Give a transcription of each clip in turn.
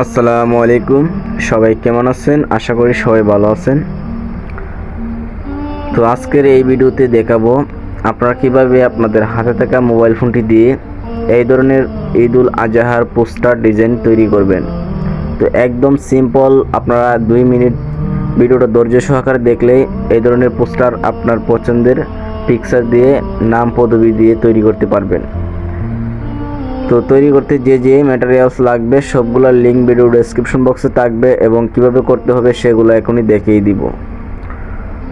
আসসালামু আলাইকুম, সবাই কেমন আছেন? আশা করি সবাই ভালো আছেন। তো আজকের এই ভিডিওতে দেখাবো আপনারা কিভাবে আপনাদের হাতে থাকা মোবাইল ফোনটি দিয়ে এই ধরনের ঈদ উল আজহার পোস্টার ডিজাইন তৈরি করবেন। তো একদম সিম্পল, আপনারা 2 মিনিট ভিডিওটা ধৈর্য সহকারে দেখলেই এই ধরনের পোস্টার আপনার পছন্দের পিকচার দিয়ে, নাম পদবি দিয়ে তৈরি করতে পারবেন। তো তৈরি করতে যে ম্যাটেরিয়ালস লাগবে সবগুলোর লিঙ্ক ভিডিও ডেসক্রিপশন বক্সে থাকবে এবং কিভাবে করতে হবে সেগুলো এখনই দেখিয়ে দিব।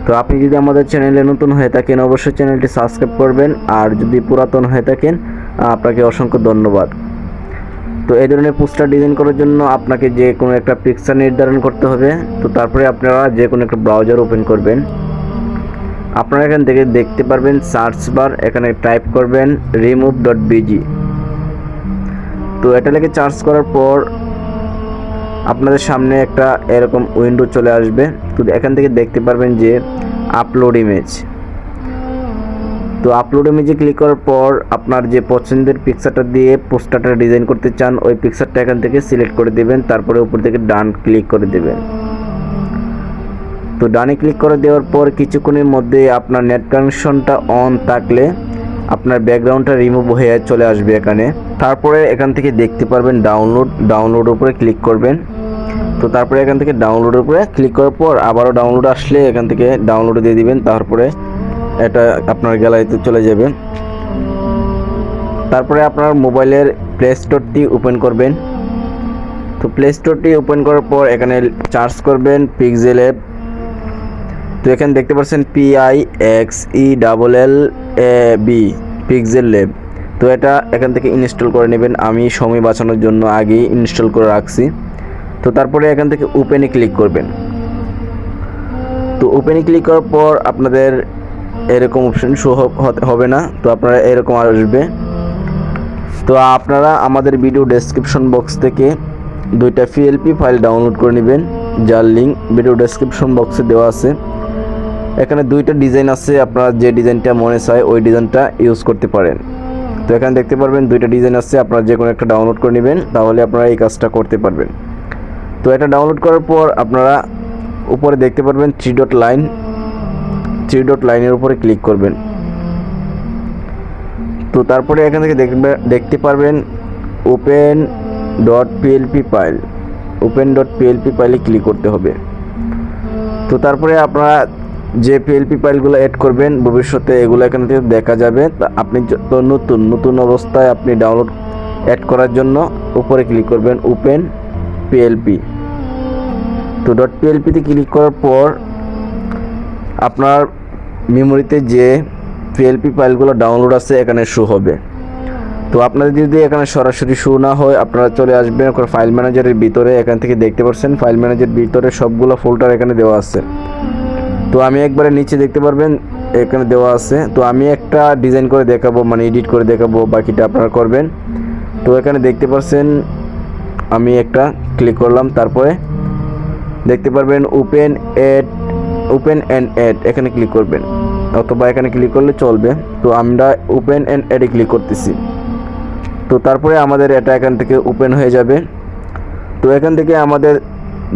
তো আপনি যদি আমাদের চ্যানেলে নতুন হয়ে থাকেন অবশ্যই চ্যানেলটি সাবস্ক্রাইব করবেন, আর যদি পুরাতন হয়ে থাকেন আপনাকে অসংখ্য ধন্যবাদ। তো এই ধরনের পোস্টার ডিজাইন করার জন্য আপনাকে যে কোনো একটা পিকচার নির্ধারণ করতে হবে। তো তারপরে আপনারা যে কোনো একটা ব্রাউজার ওপেন করবেন। আপনারা এখান থেকে দেখতে পারবেন সার্চ বার, এখানে টাইপ করবেন remove.bg। তো এটা লিখে সার্চ করার পর আপনাদের সামনে একটা এরকম উইন্ডো চলে আসবে। তো এখান থেকে দেখতে পারবেন যে আপলোড ইমেজ। তো আপলোড ইমেজে ক্লিক করার পর আপনার যে পছন্দের পিকচারটা দিয়ে পোস্টারটা ডিজাইন করতে চান ওই পিকচারটা এখান থেকে সিলেক্ট করে দেবেন, তারপরে উপর থেকে ডান ক্লিক করে দেবেন। তো ডানে ক্লিক করে দেওয়ার পর কিছুক্ষণের মধ্যে আপনার নেট কানেকশনটা অন থাকলে আপনার ব্যাকগ্রাউন্ডটা রিমুভ হয়ে চলে আসবে এখানে। তারপরে এখান থেকে দেখতে পারবেন ডাউনলোড উপরে ক্লিক করবেন। তো তারপরে এখান থেকে ডাউনলোডের উপরে ক্লিক করার পর আবারও ডাউনলোড আসলে এখান থেকে ডাউনলোড দিয়ে দিবেন, তারপরে এটা আপনার গ্যালারিতে চলে যাবে। তারপরে আপনার মোবাইলের প্লে স্টোরটি ওপেন করবেন। তো প্লে স্টোরটি ওপেন করার পর এখানে সার্চ করবেন পিক্সেলab। তো এখানে দেখতে পাচ্ছেন PIXELLAB পিক্সেলab। তো এটা এখান থেকে ইনস্টল করে নেবেন, আমি সময় বাঁচানোর জন্য আগেই ইনস্টল করে রাখছি। তো তারপরে এখান থেকে ওপেনে ক্লিক করবেন। তো ওপেনে ক্লিক করার পর আপনাদের এরকম অপশন শো হবে না, তো আপনারা এরকম আসবে। তো আপনারা আমাদের ভিডিও ডেসক্রিপশন বক্স থেকে 2টা PLP ফাইল ডাউনলোড করে নেবেন, যার লিঙ্ক ভিডিও ডেসক্রিপশন বক্সে দেওয়া আছে। এখানে 2টা ডিজাইন আছে, আপনারা যে ডিজাইনটা মনে চায় ওই ডিজাইনটা ইউজ করতে পারেন। তো এখানে দেখতে পারবেন 2টা ডিজাইন আছে, আপনারা যে কোনো একটা ডাউনলোড করে নেবেন, তাহলে আপনারা এই কাজটা করতে পারবেন। তো এটা ডাউনলোড করার পর আপনারা উপরে দেখতে পারবেন 3 ডট লাইনের উপরে ক্লিক করবেন। তো তারপরে এখান থেকে দেখতে পারবেন open.plp ফাইলে ক্লিক করতে হবে। তো তারপরে আপনারা যে PLP ফাইলগুলো অ্যাড করবেন ভবিষ্যতে এগুলো এখান থেকে দেখা যাবে। তা আপনি তো নতুন অবস্থায় আপনি ডাউনলোড অ্যাড করার জন্য উপরে ক্লিক করবেন ওপেন PLP। তো .plp-তে ক্লিক করার পর আপনার মেমোরিতে যে PLP ফাইলগুলো ডাউনলোড আছে এখানে শো হবে। তো আপনাদের যদি এখানে সরাসরি শো না হয় আপনারা চলে আসবেন ফাইল ম্যানেজারের ভিতরে। এখান থেকে দেখতে পাচ্ছেন ফাইল ম্যানেজারের ভিতরে সবগুলো ফোল্ডার এখানে দেওয়া আছে। তো আমি একবারে নিচে দেখতে পারবেন এখানে দেওয়া আছে। তো আমি একটা ডিজাইন করে দেখাবো, মানে এডিট করে দেখাবো, বাকিটা আপনারা করবেন। তো এখানে দেখতে পাচ্ছেন আমি একটা ক্লিক করলাম, তারপরে দেখতে পারবেন ওপেন অ্যান্ড অ্যাড, এখানে ক্লিক করবেন, অথবা এখানে ক্লিক করলে চলবে। তো আমরা ওপেন অ্যান্ড অ্যাডে ক্লিক করতেছি। তো তারপরে আমাদের এটা এখান থেকে ওপেন হয়ে যাবে। তো এখান থেকে আমাদের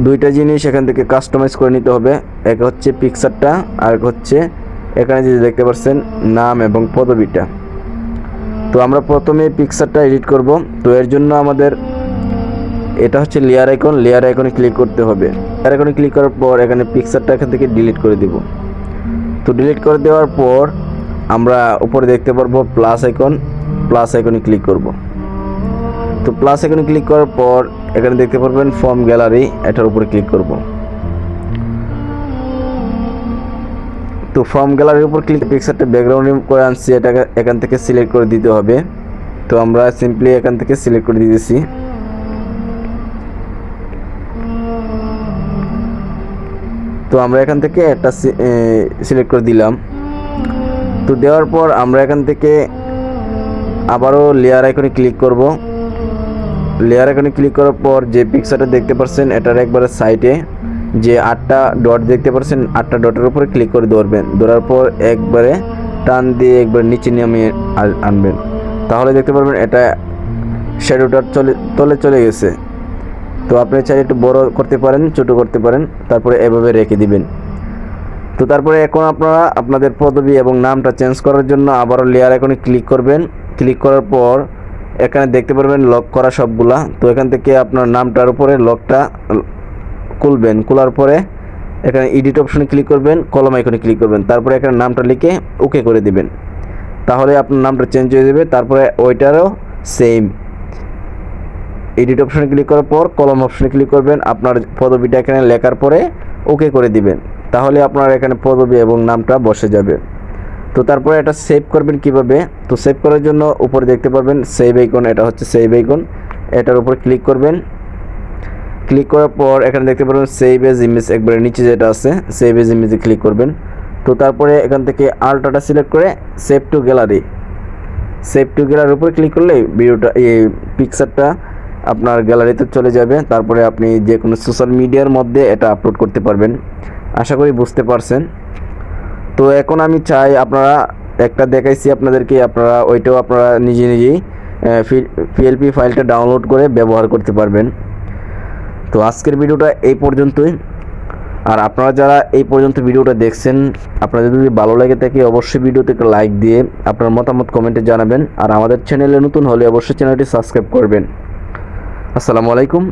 2টা জিনিস এখান থেকে কাস্টমাইজ করে নিতে হবে। এক হচ্ছে পিকচারটা, আর হচ্ছে এখানে যে দেখতে পাচ্ছেন নাম এবং পদবিটা। তো আমরা প্রথমে পিকচারটা এডিট করব। তো এর জন্য আমাদের এটা হচ্ছে লেয়ার আইকনে ক্লিক করতে হবে। লেয়ার আইকনে ক্লিক করার পর এখানে পিকচারটা এখান থেকে ডিলিট করে দেব। তো ডিলিট করে দেওয়ার পর আমরা উপরে দেখতে পারবো প্লাস আইকনে ক্লিক করব। তো প্লাস আইকনে ক্লিক করার পর এখানে দেখতে পারবেন ফ্রম গ্যালারি, এটার উপরে ক্লিক করব। তো ফ্রম গ্যালারির উপর ক্লিক পিকচারটা ব্যাকগ্রাউন্ড করে আনছি, এটা এখান থেকে সিলেক্ট করে দিতে হবে। তো আমরা সিম্পলি এখান থেকে সিলেক্ট করে দিতেছি। তো আমরা এখান থেকে একটা সিলেক্ট করে দিলাম। তো দেওয়ার পর আমরা এখান থেকে আবারও লেয়ার আইকনে ক্লিক করব। লেয়ার আইকনে ক্লিক করার পর যে পিকচারটা দেখতে পাচ্ছেন এটার একবারে সাইডে যে 8টা ডট দেখতে পাচ্ছেন, 8টা ডটের উপরে ক্লিক করে ধরার পর একবারে টান দিয়ে একবার নিচে নামিয়ে আনবেন, তাহলে দেখতে পারবেন এটা শ্যাডোটার তলে চলে গেছে। তো আপনি চাইলে একটু বড় করতে পারেন, ছোট করতে পারেন, তারপরে এভাবে রেখে দিবেন। তো তারপরে এখন আপনারা আপনাদের পদবি এবং নামটা চেঞ্জ করার জন্য আবারও লেয়ার আইকনে ক্লিক করবেন। ক্লিক করার পর এখানে দেখতে পারবেন লক করা সবগুলা। তো এখান থেকে আপনার নামটার উপরে লকটা খুলবেন। খোলার পরে এখানে এডিট অপশনে ক্লিক করবেন, কলম আইকনে ক্লিক করবেন, তারপরে এখানে নামটা লিখে ওকে করে দিবেন। তাহলে আপনার নামটা চেঞ্জ হয়ে যাবে। তারপরে ওইটারও সেম এডিট অপশনে ক্লিক করার পর কলম অপশনে ক্লিক করবেন, আপনার পদবিটা এখানে লেখার পরে ওকে করে দিবেন। তাহলে আপনার এখানে পদবি এবং নামটা বসে যাবে। তো তারপরে এটা সেভ করবেন কিভাবে? তো সেভ করার জন্য উপরে দেখতে পারবেন সেভ আইকন, এটা হচ্ছে সেভ আইকন, এটার উপর ক্লিক করবেন। ক্লিক করার পর এখানে দেখতে পারবেন সেভ এজ ইমেজ, একবারে নিচে যেটা আছে সেভ এজ ইমেজে ক্লিক করবেন। তো তারপরে এখান থেকে আল্ট্রাটা সিলেক্ট করে save two gallery, save two গ্যালারির উপর ক্লিক করলে ভিডিওটা এই পিকচারটা আপনার গ্যালারিতে চলে যাবে। তারপরে আপনি যে কোনো সোশ্যাল মিডিয়ার মধ্যে এটা আপলোড করতে পারবেন। আশা করি বুঝতে পারছেন। তো এখন আমি চাই আপনারা একটা দেখাইছি আপনাদেরকে, আপনারা ওইটাও আপনারা নিজেই PLP ফাইলটা ডাউনলোড করে ব্যবহার করতে পারবেন। তো আজকের ভিডিওটা এই পর্যন্তই। আর আপনারা যারা এই পর্যন্ত ভিডিওটা দেখছেন, আপনাদের যদি ভালো লাগে থাকে অবশ্যই ভিডিওতে একটা লাইক দিয়ে আপনার মতামত কমেন্টে জানাবেন। আর আমাদের চ্যানেলে নতুন হলে অবশ্যই চ্যানেলটি সাবস্ক্রাইব করবেন। আসসালামু আলাইকুম।